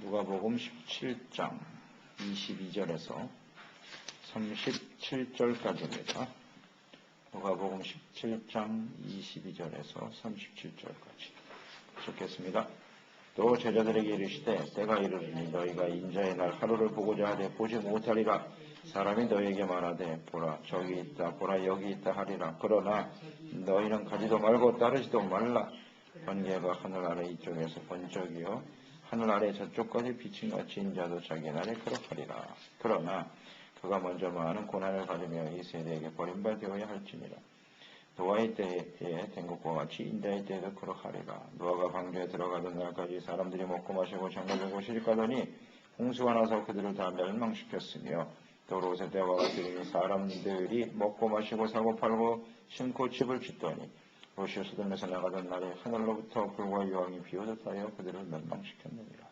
누가복음 17장 22절에서 37절까지입니다. 누가복음 17장 22절에서 37절까지 읽겠습니다. 또 제자들에게 이르시되 때가 이르리니 너희가 인자의 날 하루를 보고자 하되 보지 못하리라. 사람이 너희에게 말하되 보라 저기 있다 보라 여기 있다 하리라. 그러나 너희는 가지도 말고 따르지도 말라. 번개가 하늘 아래 이쪽에서 번쩍이요 하늘 아래 저쪽까지 비친 같이 인자도 자기 날에 그렇하리라. 그러나 그가 먼저 많은 고난을 받으며 이 세대에게 버림받아야 할지니라. 노아의 때에 된 것과 같이 인자의 때에도 그렇하리라. 노아가 방주에 들어가던 날까지 사람들이 먹고 마시고 장가들고 시집가더니 홍수가 나서 그들을 다 멸망시켰으며 또 롯의 때와 같으니 사람들이 먹고 마시고 사고 팔고 심고 집을 짓더니 롯이 소돔에서 나가던 날에 하늘로부터 불과 유황이 비오듯하여 그들을 멸망시켰느니라.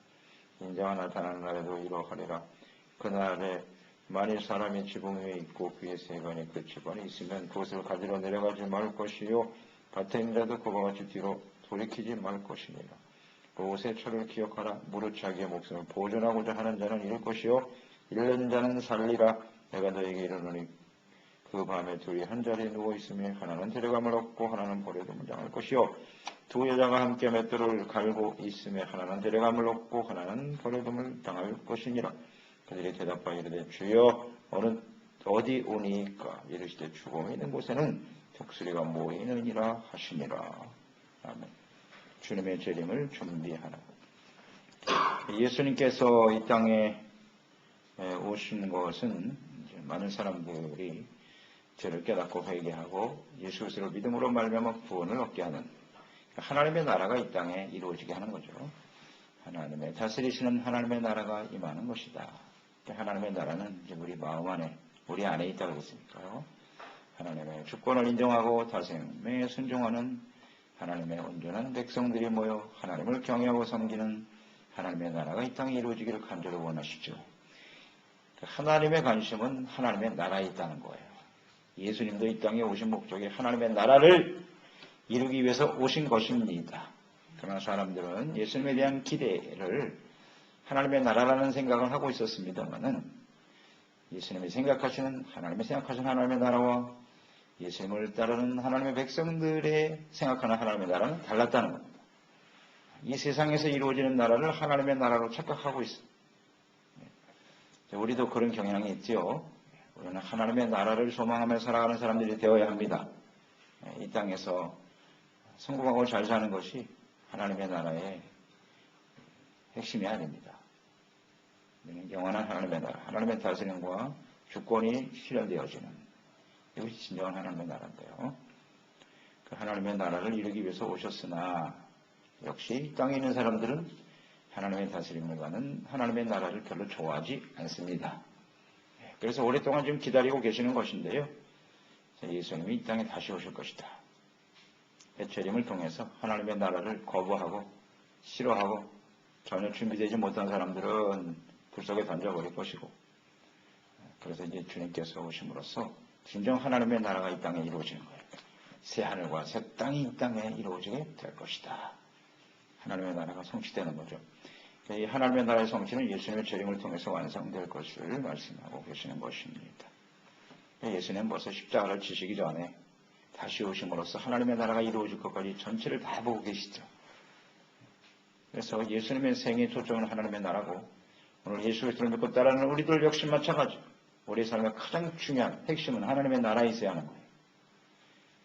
인자가 나타나는 날에도 이러하리라. 그날에 만일 사람이 지붕 위에 있고 그의 세관이 그 집안에 있으면 그것을 가지러 내려가지 말 것이요 같은 자도 그와 같이 뒤로 돌이키지 말 것이니라. 롯의 철을 기억하라. 무릇 자기의 목숨을 보존하고자 하는 자는 잃을 것이요 잃는 자는 살리라. 내가 너에게 이르노니 그 밤에 둘이 한 자리에 누워 있으며 하나는 데려감을 얻고 하나는 버려둠을 당할 것이요 두 여자가 함께 맷돌을 갈고 있으며 하나는 데려감을 얻고 하나는 버려둠을 당할 것이니라. 그들이 대답하여 이르되 주여 어디 오니까? 이르시되 죽음이 있는 곳에는 독수리가 모이느니라 하시니라. 아멘. 주님의 재림을 준비하라. 예수님께서 이 땅에 오신 것은 많은 사람들이 죄를 깨닫고 회개하고 예수 그리스도를 믿음으로 말미암아 구원을 얻게 하는 하나님의 나라가 이 땅에 이루어지게 하는 거죠. 하나님의 다스리시는 하나님의 나라가 임하는 것이다. 하나님의 나라는 이제 우리 마음 안에, 우리 안에 있다고 했으니까요. 하나님의 주권을 인정하고 다스림에 순종하는 하나님의 온전한 백성들이 모여 하나님을 경외하고 섬기는 하나님의 나라가 이 땅에 이루어지기를 간절히 원하시죠. 하나님의 관심은 하나님의 나라에 있다는 거예요. 예수님도 이 땅에 오신 목적이 하나님의 나라를 이루기 위해서 오신 것입니다. 그러나 사람들은 예수님에 대한 기대를 하나님의 나라라는 생각을 하고 있었습니다만은 예수님이 생각하시는 하나님의 나라와 예수님을 따르는 하나님의 백성들의 생각하는 하나님의 나라는 달랐다는 겁니다. 이 세상에서 이루어지는 나라를 하나님의 나라로 착각하고 있습니다. 우리도 그런 경향이 있죠. 우리는 하나님의 나라를 소망하며 살아가는 사람들이 되어야 합니다. 이 땅에서 성공하고 잘 사는 것이 하나님의 나라의 핵심이 아닙니다. 우리는 영원한 하나님의 나라, 하나님의 다스림과 주권이 실현되어지는 이것이 진정한 하나님의 나라인데요. 그 하나님의 나라를 이루기 위해서 오셨으나 역시 이 땅에 있는 사람들은 하나님의 다스림을 받는 하나님의 나라를 별로 좋아하지 않습니다. 그래서 오랫동안 지금 기다리고 계시는 것인데요. 예수님이 이 땅에 다시 오실 것이다. 재림을 통해서 하나님의 나라를 거부하고 싫어하고 전혀 준비되지 못한 사람들은 불 속에 던져버릴 것이고, 그래서 이제 주님께서 오심으로써 진정 하나님의 나라가 이 땅에 이루어지는 거예요. 새 하늘과 새 땅이 이 땅에 이루어지게 될 것이다. 하나님의 나라가 성취되는 거죠. 이 하나님의 나라의 성취는 예수님의 재림을 통해서 완성될 것을 말씀하고 계시는 것입니다. 예수님은 벌써 십자가를 지시기 전에 다시 오심으로써 하나님의 나라가 이루어질 것까지 전체를 다 보고 계시죠. 그래서 예수님의 생애 초점은 하나님의 나라고, 오늘 예수 그리스도를 믿고 따르는 우리들 역시 마찬가지로 우리 삶의 가장 중요한 핵심은 하나님의 나라에 있어야 하는 거예요.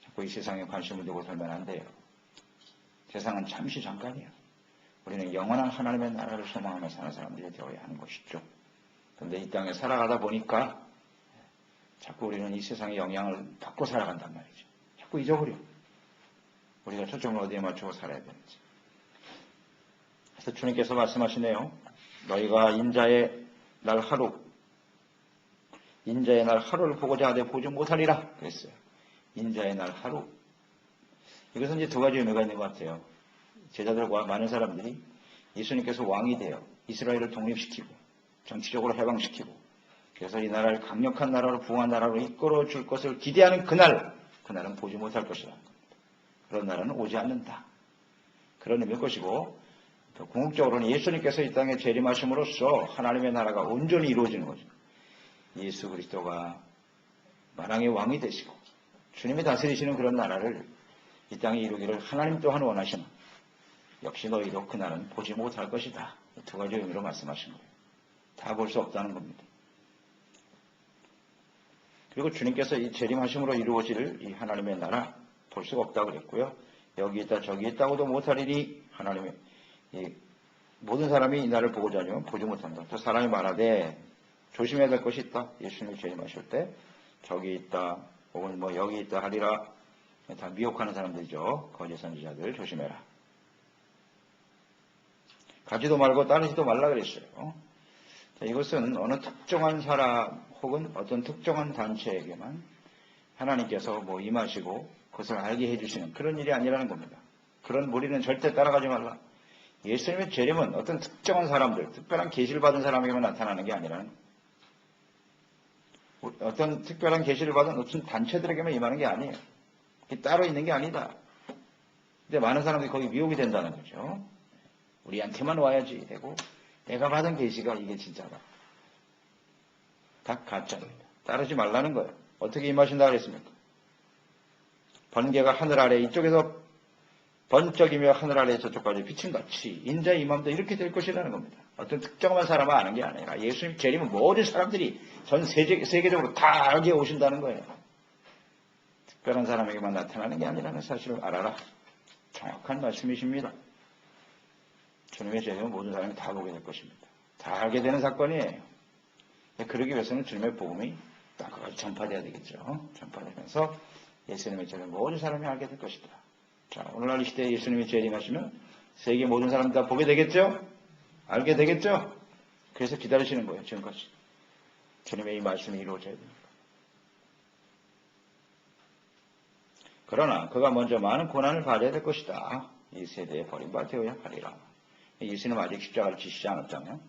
자꾸 이 세상에 관심을 두고 살면 안 돼요. 세상은 잠시 잠깐이에요. 우리는 영원한 하나님의 나라를 소망하며 사는 사람들이 되어야 하는 것이죠. 그런데 이 땅에 살아가다 보니까 자꾸 우리는 이 세상의 영향을 받고 살아간단 말이죠. 자꾸 잊어버려. 우리가 초점을 어디에 맞추고 살아야 되는지. 그래서 주님께서 말씀하시네요. 너희가 인자의 날 하루를 보고자 하되 보지 못하리라 그랬어요. 인자의 날 하루. 이것은 이제 두 가지 의미가 있는 것 같아요. 제자들과 많은 사람들이 예수님께서 왕이 되어 이스라엘을 독립시키고 정치적으로 해방시키고 그래서 이 나라를 강력한 나라로 부흥한 나라로 이끌어 줄 것을 기대하는 그날은 보지 못할 것이다. 그런 나라는 오지 않는다. 그런 의미일 것이고, 더 궁극적으로는 예수님께서 이 땅에 재림하심으로써 하나님의 나라가 온전히 이루어지는 거죠. 예수 그리스도가 만왕의 왕이 되시고 주님이 다스리시는 그런 나라를 이 땅에 이루기를 하나님 또한 원하시는, 역시 너희도 그날은 보지 못할 것이다. 두 가지 의미로 말씀하신 거예요. 다 볼 수 없다는 겁니다. 그리고 주님께서 이 재림하심으로 이루어질 이 하나님의 나라 볼 수가 없다고 그랬고요. 여기 있다 저기 있다고도 못하리니 하나님의 모든 사람이 이 날을 보고자 하면 보지 못한다. 또 사람이 말하되 조심해야 될 것이 있다. 예수님이 재림하실 때 저기 있다 혹은 뭐 여기 있다 하리라, 다 미혹하는 사람들이죠. 거짓 선지자들 조심해라. 가지도 말고 따르지도 말라 그랬어요. 자, 이것은 어느 특정한 사람 혹은 어떤 특정한 단체에게만 하나님께서 뭐 임하시고 그것을 알게 해주시는 그런 일이 아니라는 겁니다. 그런 무리는 절대 따라가지 말라. 예수님의 재림은 어떤 특정한 사람들, 특별한 계시를 받은 사람에게만 나타나는 게 아니라는 겁니다. 어떤 특별한 계시를 받은 어떤 단체들에게만 임하는 게 아니에요. 따로 있는 게 아니다. 근데 많은 사람들이 거기 미혹이 된다는 거죠. 우리한테만 와야지 되고 내가 받은 계시가 이게 진짜다. 다 가짜입니다. 따르지 말라는 거예요. 어떻게 임하신다 그랬습니까? 번개가 하늘 아래 이쪽에서 번쩍이며 하늘 아래 저쪽까지 비침같이 인자의 임함도 이렇게 될 것이라는 겁니다. 어떤 특정한 사람만 아는 게 아니라 예수님 재림은 모든 사람들이 전 세계적으로 다 알게 오신다는 거예요. 특별한 사람에게만 나타나는 게 아니라는 사실을 알아라. 정확한 말씀이십니다. 주님의 재림은 모든 사람이 다 보게 될 것입니다. 다 알게 되는 사건이에요. 그러기 위해서는 주님의 복음이 땅까지 전파돼야 되겠죠. 전파되면서 예수님의 재림을 모든 사람이 알게 될 것이다. 자, 오늘날 이 시대에 예수님이 재림하시면 세계 모든 사람들 다 보게 되겠죠? 알게 되겠죠? 그래서 기다리시는 거예요. 지금까지. 주님의 이 말씀이 이루어져야 됩니다. 그러나 그가 먼저 많은 고난을 받아야 될 것이다. 이 세대에 버림받아야 하리라. 예수님 아직 십자가를 지시지 않았잖아요.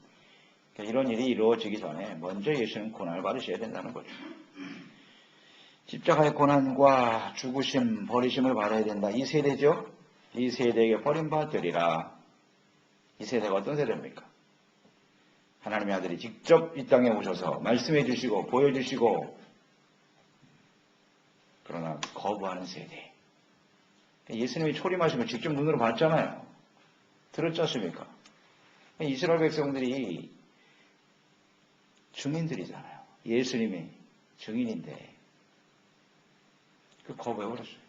그러니까 이런 일이 이루어지기 전에 먼저 예수님 고난을 받으셔야 된다는 거죠. 십자가의 고난과 죽으심, 버리심을 받아야 된다. 이 세대죠. 이 세대에게 버림받으리라. 이 세대가 어떤 세대입니까? 하나님의 아들이 직접 이 땅에 오셔서 말씀해 주시고 보여주시고 그러나 거부하는 세대. 예수님이 초림하시면 직접 눈으로 봤잖아요. 들었지 않습니까? 이스라엘 백성들이 증인들이잖아요. 예수님이 증인인데 그 거부해버렸어요.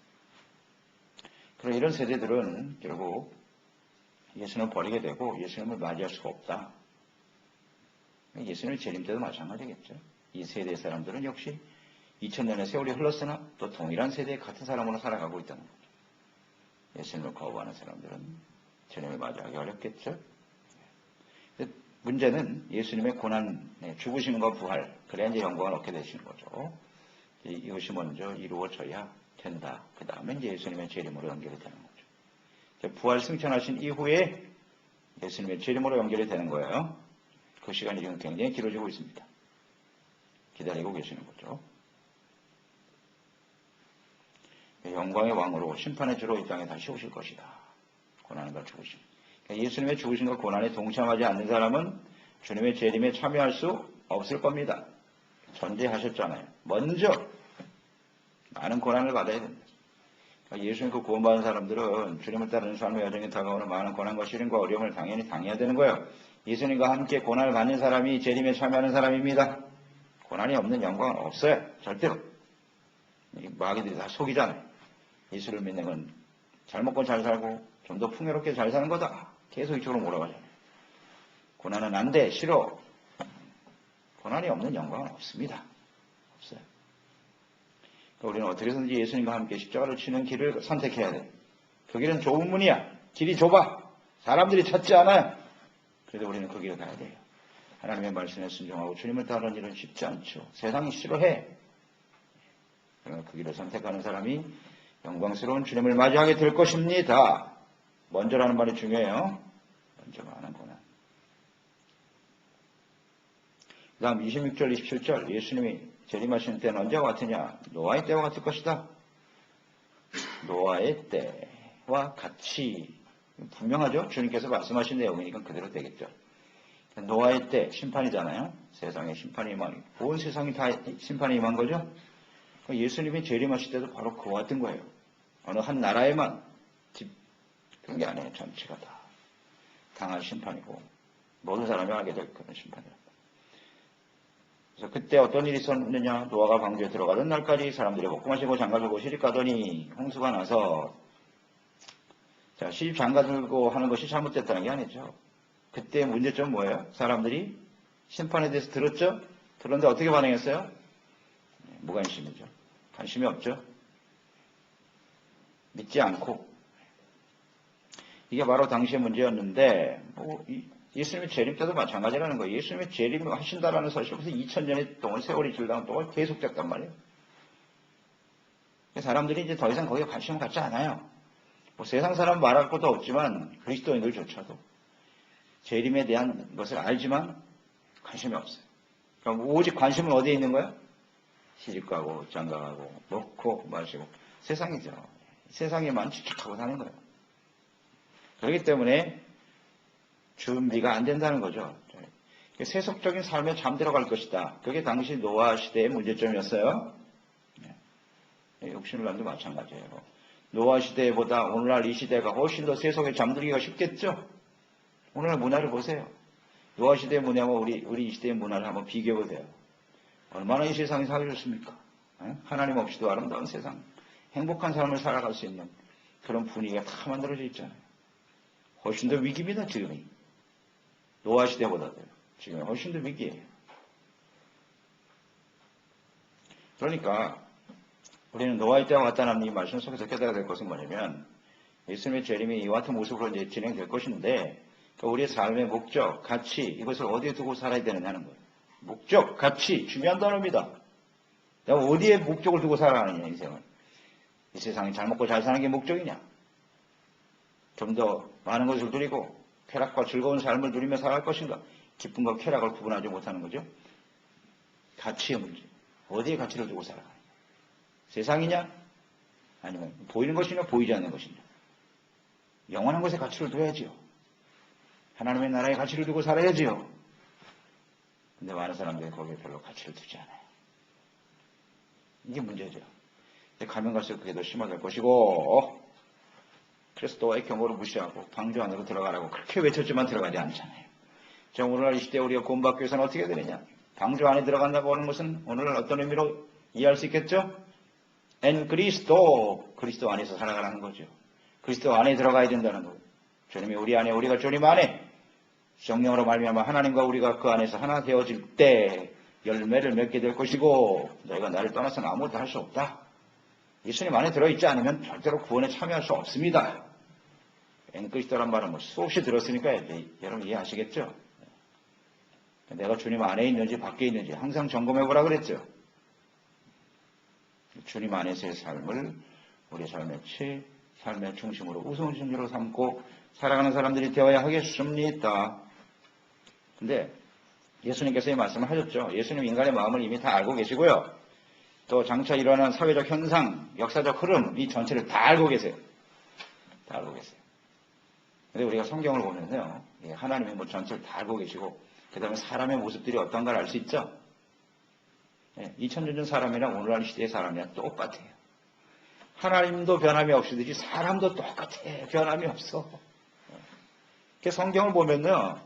그럼 이런 세대들은 결국 예수님을 버리게 되고 예수님을 맞이할 수가 없다. 예수님의 재림 때도 마찬가지겠죠. 이 세대 사람들은 역시 2000년의 세월이 흘렀으나 또 동일한 세대의 같은 사람으로 살아가고 있다는 거죠. 예수님을 거부하는 사람들은 주님을 맞이하기 어렵겠죠. 문제는 예수님의 고난, 죽으심과 부활, 그래야 이제 영광을 얻게 되시는 거죠. 이것이 먼저 이루어져야 된다. 그 다음에 이제 예수님의 재림으로 연결이 되는 거죠. 부활 승천하신 이후에 예수님의 재림으로 연결이 되는 거예요. 그 시간이 지금 굉장히 길어지고 있습니다. 기다리고 계시는 거죠. 영광의 왕으로 심판의 주로 이 땅에 다시 오실 것이다. 고난과 죽으심. 예수님의 죽으심과 고난에 동참하지 않는 사람은 주님의 재림에 참여할 수 없을 겁니다. 전제하셨잖아요. 먼저 많은 고난을 받아야 됩니다. 예수님 그 구원받은 사람들은 주님을 따르는 삶의 여정에 다가오는 많은 고난과 시련과 어려움을 당연히 당해야 되는 거예요. 예수님과 함께 고난을 받는 사람이 재림에 참여하는 사람입니다. 고난이 없는 영광은 없어요. 절대로. 마귀들이 다 속이잖아요. 예수를 믿는 건 잘 먹고 잘 살고 좀 더 풍요롭게 잘 사는 거다. 계속 이쪽으로 몰아가잖아요. 고난은 안 돼. 싫어. 고난이 없는 영광은 없습니다. 없어요. 그러니까 우리는 어떻게 해서든지 예수님과 함께 십자가를 치는 길을 선택해야 돼. 그 길은 좁은 문이야. 길이 좁아. 사람들이 찾지 않아요. 그래도 우리는 그 길을 가야 돼요. 하나님의 말씀에 순종하고 주님을 따르는 일은 쉽지 않죠. 세상이 싫어해. 그러나 그 길을 선택하는 사람이 영광스러운 주님을 맞이하게 될 것입니다. 먼저라는 말이 중요해요. 먼저가 하는 거는. 그 다음 26절, 27절 예수님이 재림하시는 때는 언제와 같으냐? 노아의 때와 같을 것이다. 노아의 때와 같이 분명하죠? 주님께서 말씀하신 내용이니까 그대로 되겠죠. 노아의 때 심판이잖아요. 세상에 심판이 임하니 온 세상이 다 심판이 임한 거죠. 예수님이 재림하실 때도 바로 그와 같은 거예요. 어느 한 나라에만 그런 게 아니에요. 전체가 다 당할 심판이고 모든 사람이 알게 될 그런 심판이랍니다. 그래서 그때 어떤 일이 있었느냐. 노아가 방주에 들어가던 날까지 사람들이 먹고 마시고 장가들고 시집가더니 홍수가 나서 자, 시집 장가들고 하는 것이 잘못됐다는 게 아니죠. 그때 문제점은 뭐예요? 사람들이 심판에 대해서 들었죠? 들었는데 어떻게 반응했어요? 무관심이죠. 관심이 없죠. 믿지 않고. 이게 바로 당시의 문제였는데 예수님의 재림 때도 마찬가지라는 거예요. 예수님의 재림을 하신다라는 사실이 벌써 2000년의 동안 세월이 지나간 동안 계속됐단 말이에요. 사람들이 이제 더 이상 거기에 관심을 갖지 않아요. 뭐 세상 사람 말할 것도 없지만 그리스도인들조차도 재림에 대한 것을 알지만 관심이 없어요. 그럼 오직 관심은 어디에 있는 거예요? 시집가고 장가가고 먹고 마시고 세상이죠. 세상에만 집착하고 사는 거예요. 그렇기 때문에 준비가 안 된다는 거죠. 세속적인 삶에 잠들어 갈 것이다. 그게 당시 노아 시대의 문제점이었어요. 육신론도 마찬가지예요. 노아 시대보다 오늘날 이 시대가 훨씬 더 세속에 잠들기가 쉽겠죠. 오늘날 문화를 보세요. 노아 시대의 문화와 우리 이 시대의 문화를 한번 비교해 보세요. 얼마나 이 세상이 살기 좋습니까? 하나님 없이도 아름다운 세상, 행복한 삶을 살아갈 수 있는 그런 분위기가 다 만들어져 있잖아요. 훨씬 더 위기입니다, 지금이. 노아 시대보다도 지금 훨씬 더 위기예요. 그러니까 우리는 노아의 때와 같다는 이 말씀 속에서 깨달아야 될 것은 뭐냐면 예수님의 재림이 이와 같은 모습으로 이제 진행될 것인데 우리의 삶의 목적, 가치 이것을 어디에 두고 살아야 되느냐는 거예요. 목적, 가치 중요한 단어입니다. 내가 어디에 목적을 두고 살아가느냐 인생을. 이 세상에 잘 먹고 잘 사는 게 목적이냐. 좀 더 많은 것을 누리고 쾌락과 즐거운 삶을 누리며 살아갈 것인가. 기쁨과 쾌락을 구분하지 못하는 거죠. 가치의 문제. 어디에 가치를 두고 살아가느냐. 세상이냐? 아니면 보이는 것이냐 보이지 않는 것이냐. 영원한 것에 가치를 둬야지요. 하나님의 나라에 가치를 두고 살아야지요. 근데 많은 사람들이 거기에 별로 가치를 두지 않아요. 이게 문제죠. 가면 갈수록 그게 더 심화될 것이고 그리스도의 경고를 무시하고 방주 안으로 들어가라고 그렇게 외쳤지만 들어가지 않잖아요. 자, 오늘날 이 시대에 우리가 구원받기 위해서는 어떻게 되느냐. 방주 안에 들어간다고 하는 것은 오늘날 어떤 의미로 이해할 수 있겠죠? 그리스도 안에서 살아가라는 거죠. 그리스도 안에 들어가야 된다는 거예요. 주님이 우리 안에, 우리가 주님 안에 성령으로 말미암아 하나님과 우리가 그 안에서 하나 되어질 때 열매를 맺게 될 것이고 너희가 나를 떠나서는 아무것도 할 수 없다. 예수님 안에 들어있지 않으면 절대로 구원에 참여할 수 없습니다. 엔그리스도란 말은 뭐 수없이 들었으니까 여러분 이해하시겠죠? 내가 주님 안에 있는지 밖에 있는지 항상 점검해보라 그랬죠. 주님 안에서의 삶을 우리의 삶의 중심으로 우선순위로 삼고 살아가는 사람들이 되어야 하겠습니다. 근데 예수님께서 이 말씀을 하셨죠. 예수님 인간의 마음을 이미 다 알고 계시고요. 또 장차 일어나는 사회적 현상, 역사적 흐름 이 전체를 다 알고 계세요. 다 알고 계세요. 근데 우리가 성경을 보면서요. 하나님의 뭐 전체를 다 알고 계시고 그 다음에 사람의 모습들이 어떤가를 알 수 있죠. 2000년 전 사람이랑 오늘날 시대의 사람이랑 똑같아요. 하나님도 변함이 없이듯이 사람도 똑같아. 변함이 없어. 성경을 보면요.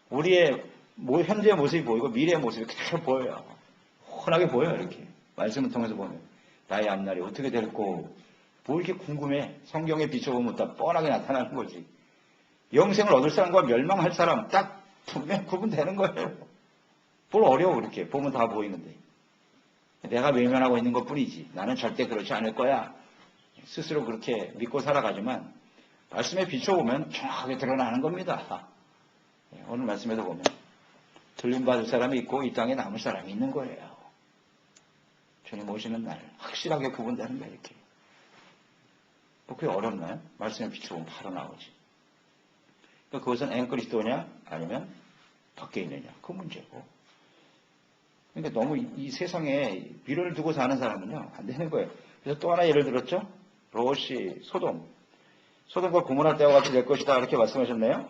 우리의 현재의 모습이 보이고 미래의 모습이 그대로 보여요. 훤하게 보여요. 이렇게. 말씀을 통해서 보면. 나의 앞날이 어떻게 될고 뭐 이렇게 궁금해. 성경에 비춰보면 다 뻔하게 나타나는 거지. 영생을 얻을 사람과 멸망할 사람 딱 분명 구분되는 거예요. 뭘 어려워 그렇게. 보면 다 보이는데. 내가 외면하고 있는 것뿐이지. 나는 절대 그렇지 않을 거야. 스스로 그렇게 믿고 살아가지만 말씀에 비춰보면 정확하게 드러나는 겁니다. 오늘 말씀에도 보면 들림받을 사람이 있고 이 땅에 남을 사람이 있는 거예요. 주님 오시는 날 확실하게 구분되는 거예요. 이렇게. 뭐 그게 어렵나요? 말씀에 비춰보면 바로 나오지. 그러니까 그것은 엔그리스도냐 아니면 밖에 있느냐 그 문제고. 그러니까 너무 이 세상에 미련을 두고 사는 사람은요 안 되는 거예요. 그래서 또 하나 예를 들었죠. 롯이 소돔 소돔과 고모라 때와 같이 될 것이다. 이렇게 말씀하셨나요?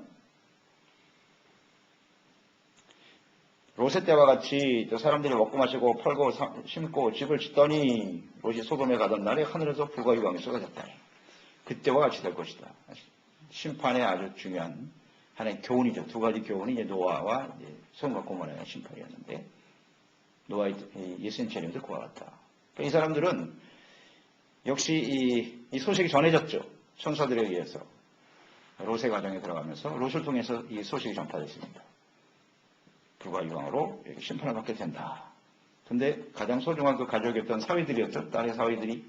롯의 때와 같이 또 사람들이 먹고 마시고 펄고 심고 집을 짓더니 롯이 소돔에 가던 날에 하늘에서 불과 유황이 쏟아졌다. 그때와 같이 될 것이다. 심판의 아주 중요한 하나의 교훈이죠. 두 가지 교훈이 이제 노아와 소돔과 고모라의 심판이었는데 노아의 예수님 재림도 그와 같다. 그러니까 이 사람들은 역시 이 소식이 전해졌죠. 천사들에 의해서 롯의 가정에 들어가면서 롯을 통해서 이 소식이 전파됐습니다. 불과 유황으로 심판을 받게 된다. 근데 가장 소중한 그 가족이었던 사위들이었죠. 딸의 사위들이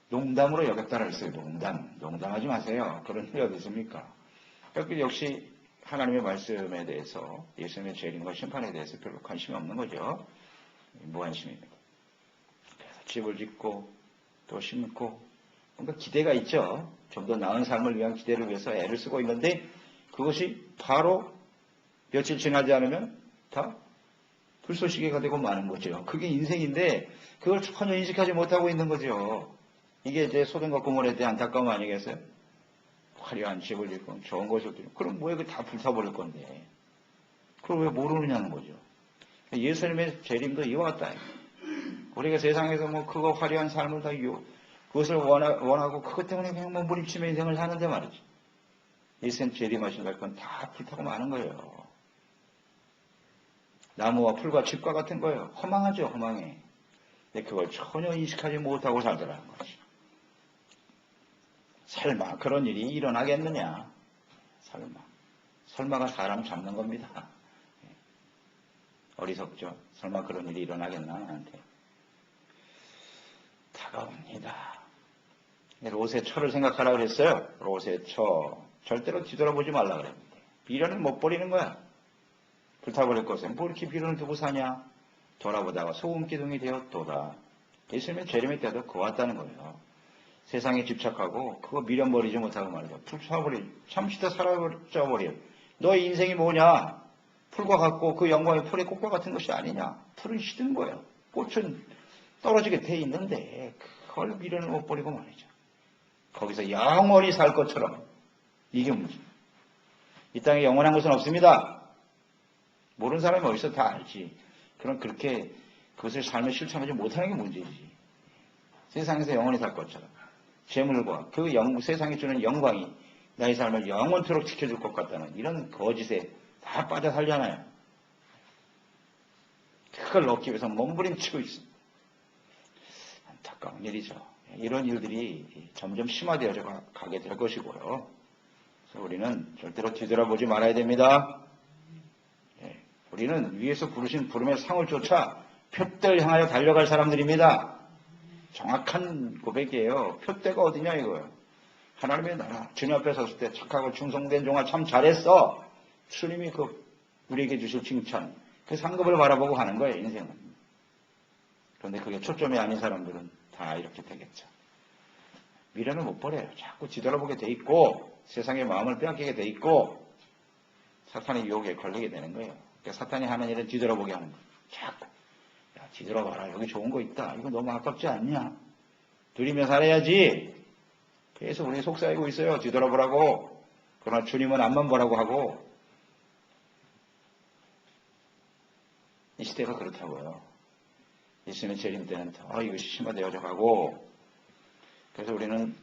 농담으로 여겼다라 했어요. 농담하지 마세요. 그런 일이 어디 있습니까? 역시 하나님의 말씀에 대해서 예수님의 재림과 심판에 대해서 별로 관심이 없는 거죠. 무관심입니다. 그래서 집을 짓고 또 심고 뭔가 기대가 있죠. 좀 더 나은 삶을 위한 기대를 위해서 애를 쓰고 있는데 그것이 바로 며칠 지나지 않으면 다 불쏘시개가 되고 마는 거죠. 그게 인생인데 그걸 전혀 인식하지 못하고 있는 거죠. 이게 이제 소돔과 고모라에 대한 안타까움 아니겠어요? 화려한 집을 짓고 좋은 것을 드리고 그럼 뭐에 다 불타버릴 건데 그걸 왜 모르느냐는 거죠. 예수님의 재림도 이와 같다. 우리가 세상에서 뭐 그거 화려한 삶을 다 그것을 원하고 그것 때문에 그냥 뭐 무림치며 인생을 사는데 말이죠. 예수님 재림하신다 건 다 불타고 마는 거예요. 나무와 풀과 집과 같은 거예요. 허망하죠, 허망해. 근데 그걸 전혀 인식하지 못하고 살더라는 거지. 설마 그런 일이 일어나겠느냐? 설마가 사람 잡는 겁니다. 어리석죠. 설마 그런 일이 일어나겠나 나한테. 다가옵니다. 롯의 처를 생각하라 그랬어요. 롯의 처. 절대로 뒤돌아보지 말라 그랬는데. 미련은 못 버리는 거야. 불타버릴 것에 뭐 이렇게 미련을 두고 사냐? 돌아보다가 소금기둥이 되었도다. 예수님의 재림의 때도 그와 같다는 거예요. 세상에 집착하고 그거 미련 버리지 못하고 말이죠. 잠시 더 사라져버려. 너의 인생이 뭐냐? 풀과 같고 그 영광이 풀의 꽃과 같은 것이 아니냐? 풀은 시든 거예요. 꽃은 떨어지게 돼 있는데 그걸 미련을 못 버리고 말이죠. 거기서 영원히 살 것처럼 이게 문제입니다. 이 땅에 영원한 것은 없습니다. 모르는 사람이 어디서 다 알지. 그럼 그렇게 그것을 삶에 실천하지 못하는 게 문제지. 세상에서 영원히 살 것처럼 재물과 그 세상이 주는 영광이 나의 삶을 영원토록 지켜줄 것 같다는 이런 거짓에 다 빠져 살잖아요. 그걸 얻기 위해서 몸부림치고 있습니다. 안타까운 일이죠. 이런 일들이 점점 심화되어져 가게 될 것이고요. 그래서 우리는 절대로 뒤돌아보지 말아야 됩니다. 우리는 위에서 부르신 부름의 상을 쫓아 표대를 향하여 달려갈 사람들입니다. 정확한 고백이에요. 표대가 어디냐 이거예요. 하나님의 나라 주님 앞에 섰을 때 착하고 충성된 종아 참 잘했어. 주님이 우리에게 주실 칭찬 그 상급을 바라보고 가는 거예요. 인생은. 그런데 그게 초점이 아닌 사람들은 다 이렇게 되겠죠. 미련을 못 버려요. 자꾸 뒤돌아보게 돼 있고 세상의 마음을 빼앗기게 돼 있고 사탄의 유혹에 걸리게 되는 거예요. 그러니까 사탄이 하는 일은 뒤돌아보게 하는 거예요. 자꾸 야 뒤돌아봐라. 여기 좋은 거 있다. 이거 너무 아깝지 않냐? 누리며 살아야지. 계속 우리 속삭이고 있어요. 뒤돌아보라고. 그러나 주님은 앞만 보라고 하고 이 시대가 그렇다고요. 예수님의 재림 때는 더 이것이 심화되어져 가고 그래서 우리는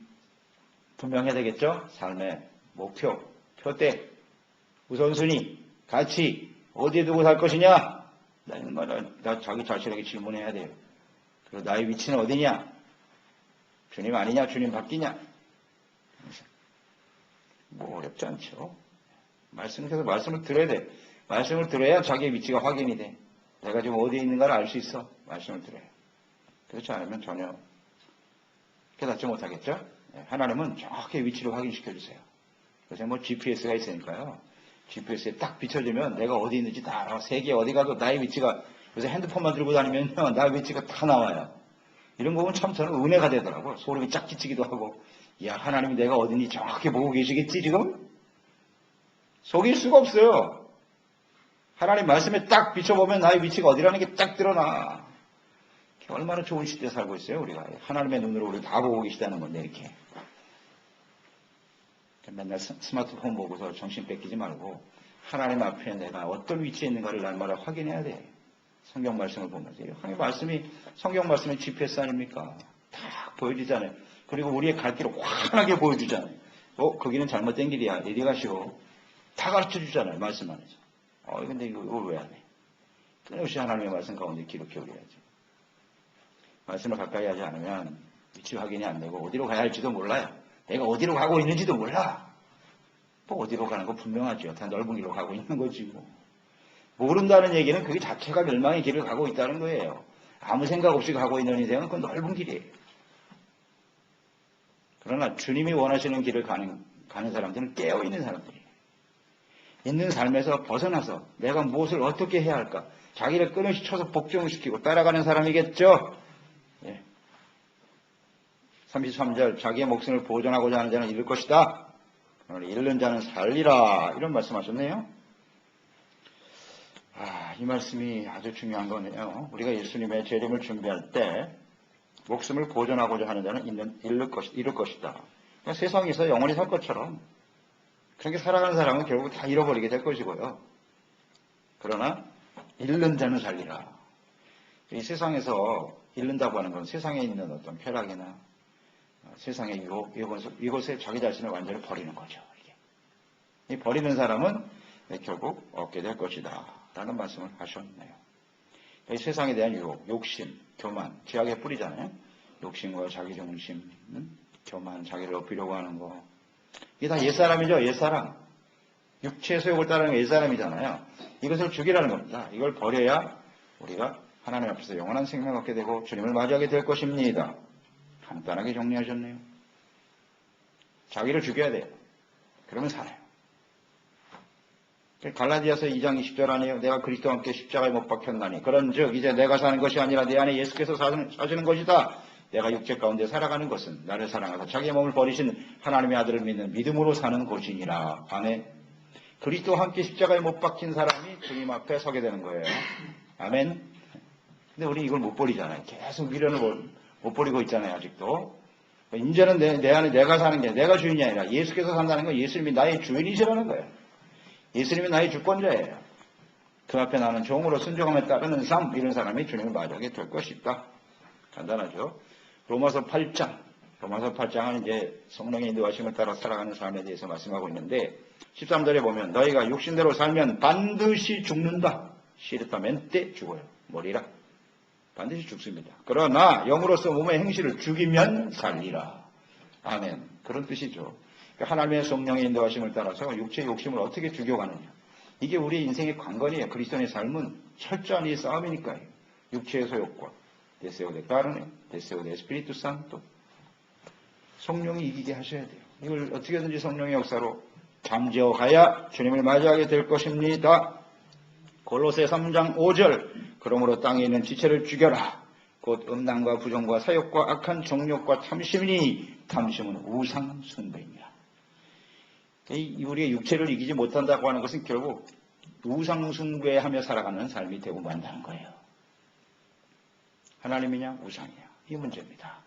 분명해야 되겠죠? 삶의 목표, 표대, 우선순위, 가치 어디에 두고 살 것이냐? 나 자기 자신에게 질문해야 돼요. 그리고 나의 위치는 어디냐? 주님 아니냐? 주님 바뀌냐? 뭐 어렵지 않죠. 말씀에서 말씀을 들어야 돼. 말씀을 들어야 자기의 위치가 확인이 돼. 내가 지금 어디에 있는가를 알 수 있어. 말씀을 들어야. 그렇지 않으면 전혀 깨닫지 못하겠죠. 하나님은 정확히 위치를 확인시켜 주세요. 그래서 뭐 GPS가 있으니까요. GPS에 딱 비춰주면 내가 어디 있는지 다 알아. 세계에 어디 가도 나의 위치가 요새 핸드폰만 들고 다니면요. 나의 위치가 다 나와요. 이런 거 보면 참 저는 은혜가 되더라고요. 소름이 쫙 끼치기도 하고 야 하나님이 내가 어디니 정확히 보고 계시겠지 지금? 속일 수가 없어요. 하나님 말씀에 딱 비춰보면 나의 위치가 어디라는 게 딱 드러나. 얼마나 좋은 시대에 살고 있어요 우리가. 하나님의 눈으로 우리 다 보고 계시다는 건데 이렇게. 맨날 스마트폰 보고서 정신 뺏기지 말고 하나님 앞에 내가 어떤 위치에 있는가를 날마다 확인해야 돼. 성경 말씀을 보면서. 성경 말씀이 GPS 아닙니까? 다 보여주잖아요. 그리고 우리의 갈 길을 환하게 보여주잖아요. 거기는 잘못된 길이야. 이리 가시오. 다 가르쳐 주잖아요. 말씀 안에서. 근데 이걸 왜 안 해? 끊임없이 하나님의 말씀 가운데 귀를 기울여야지. 말씀을 가까이 하지 않으면 위치 확인이 안 되고 어디로 가야 할지도 몰라요. 내가 어디로 가고 있는지도 몰라. 어디로 가는 거 분명하죠. 다 넓은 길로 가고 있는 거지 뭐. 모른다는 얘기는 그게 자체가 멸망의 길을 가고 있다는 거예요. 아무 생각 없이 가고 있는 인생은 그건 넓은 길이에요. 그러나 주님이 원하시는 길을 가는 사람들은 깨어있는 사람들이에요. 있는 삶에서 벗어나서 내가 무엇을 어떻게 해야 할까? 자기를 끊임없이 쳐서 복종시키고 따라가는 사람이겠죠. 33절 자기의 목숨을 보존하고자 하는 자는 잃을 것이다. 잃는 자는 살리라. 이런 말씀하셨네요. 이 말씀이 아주 중요한 거네요. 우리가 예수님의 재림을 준비할 때 목숨을 보존하고자 하는 자는 잃을 것이다. 그러니까 세상에서 영원히 살 것처럼 그렇게 살아가는 사람은 결국 다 잃어버리게 될 것이고요. 그러나 잃는 자는 살리라. 이 세상에서 잃는다고 하는 건 세상에 있는 어떤 쾌락이나 세상의 유혹, 이것에 자기 자신을 완전히 버리는 거죠. 이 버리는 사람은 결국 얻게 될 것이다. 라는 말씀을 하셨네요. 이 세상에 대한 유혹, 욕심, 교만, 죄악의 뿌리잖아요. 욕심과 자기중심, 교만, 자기를 높이려고 하는 거. 이게 다 옛사람이죠. 옛사람. 육체의 소욕을 따르는 게 옛사람이잖아요. 이것을 죽이라는 겁니다. 이걸 버려야 우리가 하나님 앞에서 영원한 생명을 얻게 되고 주님을 맞이하게 될 것입니다. 간단하게 정리하셨네요. 자기를 죽여야 돼요. 그러면 살아요. 갈라디아서 2장 20절 아니에요. 내가 그리스도와 함께 십자가에 못 박혔나니 그런즉 이제 내가 사는 것이 아니라 내 안에 예수께서 사시는 것이다. 내가 육체 가운데 살아가는 것은 나를 사랑하사 자기의 몸을 버리신 하나님의 아들을 믿는 믿음으로 사는 것이니라. 아멘. 그리스도와 함께 십자가에 못 박힌 사람이 주님 앞에 서게 되는 거예요. 아멘. 근데 우리 이걸 못 버리잖아요. 계속 미련을 못 버리고 있잖아요. 아직도. 이제는 내 안에 내가 사는 게 내가 주인이 아니라 예수께서 산다는 건 예수님이 나의 주인이시라는 거예요. 예수님이 나의 주권자예요. 그 앞에 나는 종으로 순종함에 따르는 삶, 이런 사람이 주님을 맞이하게 될 것이다. 간단하죠. 로마서 8장은 이제 성령의 인도하심을 따라 살아가는 삶에 대해서 말씀하고 있는데 13절에 보면 너희가 육신대로 살면 반드시 죽는다. 시르타멘때 죽어요. 머리라. 반드시 죽습니다. 그러나 영으로서 몸의 행실을 죽이면 살리라. 아멘. 그런 뜻이죠. 하나님의 성령의 인도하심을 따라서 육체의 욕심을 어떻게 죽여가느냐. 이게 우리 인생의 관건이에요. 그리스도인의 삶은 철저한 이 싸움이니까요. 육체의 소욕과 데세오 데 카르네, 데세오 데 에스피리투 산토. 성령이 이기게 하셔야 돼요. 이걸 어떻게든지 성령의 역사로 잠재워 가야 주님을 맞이하게 될 것입니다. 골로새 3장 5절 그러므로 땅에 있는 지체를 죽여라. 곧 음란과 부정과 사욕과 악한 정욕과 탐심이니 탐심은 우상 숭배입니다. 우리의 육체를 이기지 못한다고 하는 것은 결국 우상 숭배하며 살아가는 삶이 되고 만다는 거예요. 하나님이냐 우상이냐 이 문제입니다.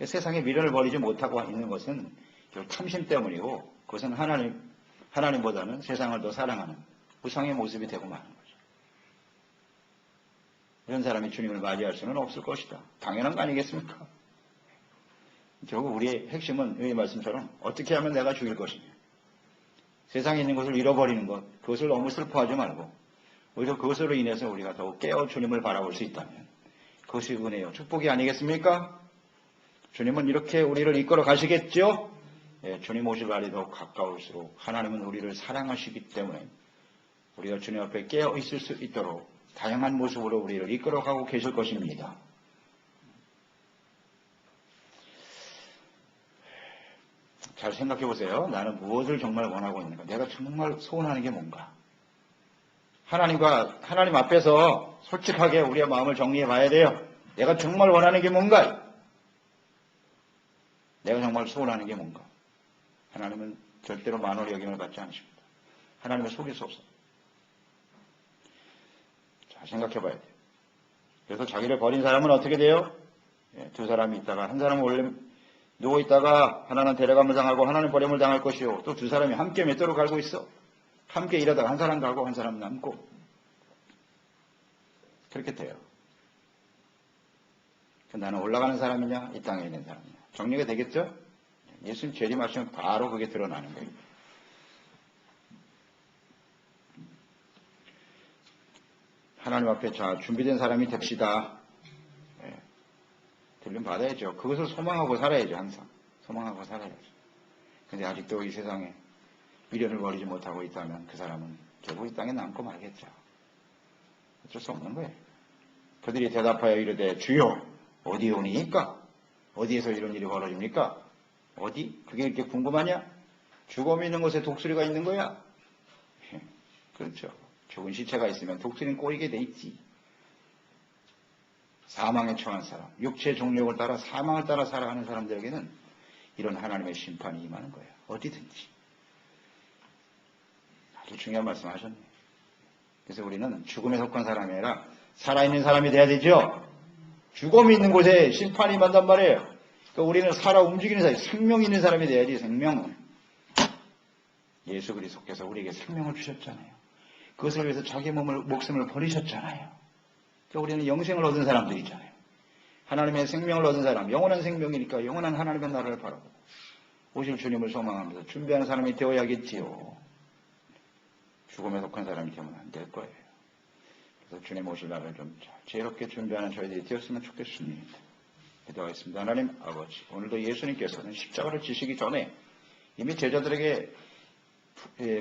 세상에 미련을 버리지 못하고 있는 것은 결국 탐심 때문이고 그것은 하나님보다는 세상을 더 사랑하는 우상의 모습이 되고 마는 거죠. 이런 사람이 주님을 맞이할 수는 없을 것이다. 당연한 거 아니겠습니까? 결국 우리의 핵심은 이 말씀처럼 어떻게 하면 내가 죽일 것이냐. 세상에 있는 것을 잃어버리는 것, 그것을 너무 슬퍼하지 말고 오히려 그것으로 인해서 우리가 더욱 깨어 주님을 바라볼 수 있다면 그것이 은혜요. 축복이 아니겠습니까? 주님은 이렇게 우리를 이끌어 가시겠죠? 예, 주님 오실 날이 더 가까울수록 하나님은 우리를 사랑하시기 때문에 우리가 주님 앞에 깨어 있을 수 있도록 다양한 모습으로 우리를 이끌어 가고 계실 것입니다. 잘 생각해 보세요. 나는 무엇을 정말 원하고 있는가? 내가 정말 소원하는 게 뭔가? 하나님 앞에서 솔직하게 우리의 마음을 정리해 봐야 돼요. 내가 정말 원하는 게 뭔가? 내가 정말 소원하는 게 뭔가? 하나님은 절대로 만홀히 여김을 받지 않으십니다. 하나님을 속일 수 없어요. 자, 생각해 봐야 돼요. 그래서 자기를 버린 사람은 어떻게 돼요? 두 사람이 있다가 한 사람은 원래 누워있다가 하나는 데려감을 당하고 하나는 버림을 당할 것이요. 또 두 사람이 함께 맷돌을 갈고 있어. 함께 일하다가 한 사람 가고 한 사람 남고. 그렇게 돼요. 나는 올라가는 사람이냐 이 땅에 있는 사람이냐. 정리가 되겠죠? 예수님 재림하시면 바로 그게 드러나는 거예요. 하나님 앞에 자 준비된 사람이 됩시다. 들림 받아야죠. 그것을 소망하고 살아야죠. 항상 소망하고 살아야죠. 근데 아직도 이 세상에 미련을 버리지 못하고 있다면 그 사람은 결국 이 땅에 남고 말겠죠. 어쩔 수 없는 거예요. 그들이 대답하여 이르되 주여 어디 오니까? 어디에서 이런 일이 벌어집니까? 어디? 그게 이렇게 궁금하냐? 죽음이 있는 곳에 독수리가 있는 거야? 그렇죠. 죽은 시체가 있으면 독수리는 꼬이게 돼 있지. 사망에 처한 사람, 육체의 종력을 따라 사망을 따라 살아가는 사람들에게는 이런 하나님의 심판이 임하는 거예요. 어디든지. 아주 중요한 말씀 하셨네요. 그래서 우리는 죽음에 속한 사람이 아니라 살아있는 사람이 돼야 되죠. 죽음이 있는 곳에 심판이 임한단 말이에요. 그러니까 우리는 살아 움직이는 사람, 생명이 있는 사람이 돼야지. 생명은. 예수 그리스도께서 우리에게 생명을 주셨잖아요. 그것을 위해서 자기 목숨을 버리셨잖아요. 그러니까 우리는 영생을 얻은 사람들이잖아요. 하나님의 생명을 얻은 사람, 영원한 생명이니까 영원한 하나님의 나라를 바라보고 오실 주님을 소망하면서 준비하는 사람이 되어야겠지요. 죽음에 속한 사람이 되면 안 될 거예요. 그래서 주님 오실 날을 좀 지혜롭게 준비하는 저희들이 되었으면 좋겠습니다. 기도하겠습니다. 하나님 아버지, 오늘도 예수님께서는 십자가를 지시기 전에 이미 제자들에게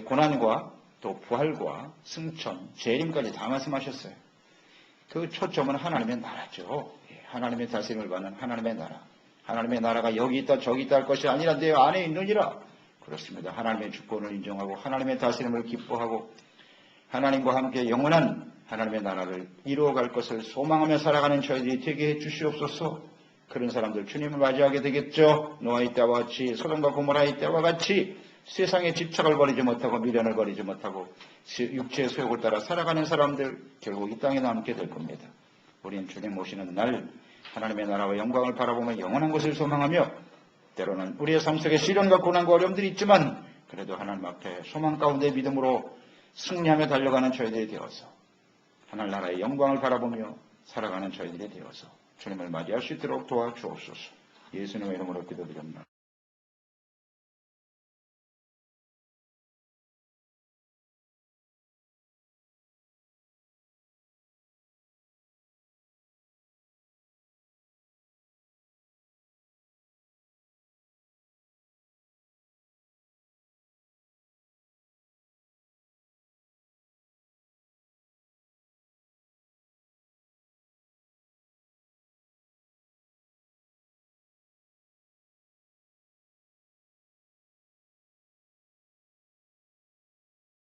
고난과 또 부활과 승천, 재림까지 다 말씀하셨어요. 그 초점은 하나님의 나라죠. 하나님의 다스림을 받는 하나님의 나라. 하나님의 나라가 여기 있다 저기 있다 할 것이 아니라 내 안에 있느니라. 그렇습니다. 하나님의 주권을 인정하고 하나님의 다스림을 기뻐하고 하나님과 함께 영원한 하나님의 나라를 이루어갈 것을 소망하며 살아가는 저희들이 되게 해주시옵소서. 그런 사람들 주님을 맞이하게 되겠죠. 노아의 때와 같이 소돔과 고모라의 때와 같이 세상에 집착을 버리지 못하고 미련을 버리지 못하고 육체의 소욕을 따라 살아가는 사람들 결국 이 땅에 남게 될 겁니다. 우리는 주님 오시는 날 하나님의 나라와 영광을 바라보며 영원한 것을 소망하며 때로는 우리의 삶 속에 시련과 고난과 어려움들이 있지만 그래도 하나님 앞에 소망 가운데 믿음으로 승리하며 달려가는 저희들이 되어서 하나님 나라의 영광을 바라보며 살아가는 저희들이 되어서 주님을 맞이할 수 있도록 도와주옵소서. 예수님의 이름으로 기도드립니다.